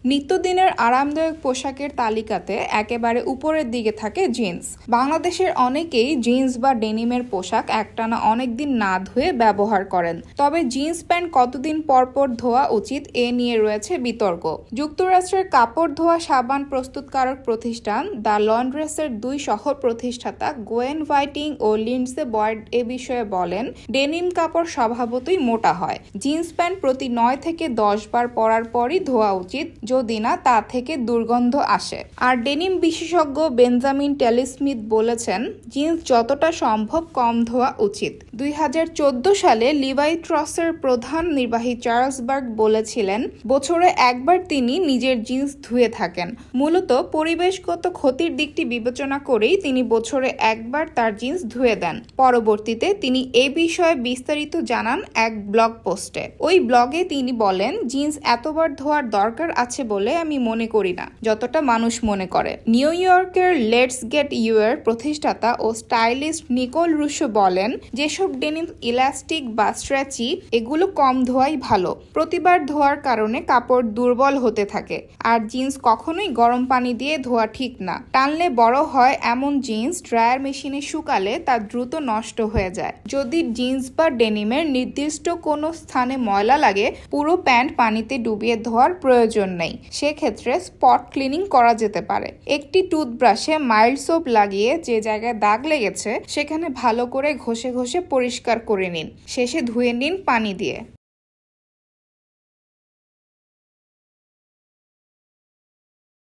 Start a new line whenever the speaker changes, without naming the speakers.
নিত্যদিনের আরামদায়ক পোশাকের তালিকাতে একেবারে উপরের দিকে থাকে জিন্স। বাংলাদেশের অনেকেই জিন্স বা ডেনিমের পোশাক একটানা অনেকদিন না ধুয়ে ব্যবহার করেন। তবে জিন্স প্যান্ট কতদিন পর পর ধোয়া উচিত এ নিয়ে রয়েছে বিতর্ক। যুক্তরাষ্ট্রের কাপড় ধোয়া সাবান প্রস্তুতকারক প্রতিষ্ঠান দ্য লন্ড্রেসের দুই সহ প্রতিষ্ঠাতা গোয়েন হোয়াইটিং ও লিন্ডসে বয়েড এ বিষয়ে বলেন, ডেনিম কাপড় স্বভাবতই মোটা হয়। জিন্স প্যান্ট প্রতি 9 থেকে 10 বার পরার পরই ধোয়া উচিত, যদি না তা থেকে দুর্গন্ধ আসে। আর ডেনিম বিশেষজ্ঞ বেঞ্জামিন টেলি স্মিথ বলেছেন, জিন্স যতটা সম্ভব কম ধোয়া উচিত। 2014 সালে লিভাই ট্রসের প্রধান নির্বাহী চার্লস বার্গ বলেছিলেন, বছরে একবার তিনি নিজের জিন্স ধুয়ে থাকেন। মূলত পরিবেশগত ক্ষতির দিকটি বিবেচনা করেই তিনি বছরে একবার তার জিন্স ধুয়ে দেন। পরবর্তীতে তিনি এ বিষয়ে বিস্তারিত জানান এক ব্লগ পোস্টে। ওই ব্লগে তিনি বলেন, জিন্স এতবার ধোয়ার দরকার আছে বলে আমি মনে করি না, যতটা মানুষ মনে করে। নিউ ইয়র্কের লেটস গেট ইউ এর প্রতিষ্ঠাতা ও স্টাইলিস্ট নিকোল রুশো বলেন, যেসব ডেনিম ইলাস্টিক বা স্ট্রেচি, এগুলো কম ধোয়াই ভালো। প্রতিবার ধোয়ার কারণে কাপড় দুর্বল হতে থাকে। আর জিন্স কখনোই গরম পানি দিয়ে ধোয়া ঠিক না। টানলে বড় হয় এমন জিন্স ড্রায়ার মেশিনে শুকালে তা দ্রুত নষ্ট হয়ে যায়। যদি জিন্স বা ডেনিমের নির্দিষ্ট কোনো স্থানে ময়লা লাগে, পুরো প্যান্ট পানিতে ডুবিয়ে ধোয়ার প্রয়োজন নেই। সেক্ষেত্রে স্পট ক্লিনিং করা যেতে পারে। একটি টুথব্রাশে মাইল্ড সোপ লাগিয়ে যে জায়গায় দাগ লেগেছে সেখানে ভালো করে ঘষে ঘষে পরিষ্কার করে নিন। শেষে ধুয়ে নিন পানি দিয়ে।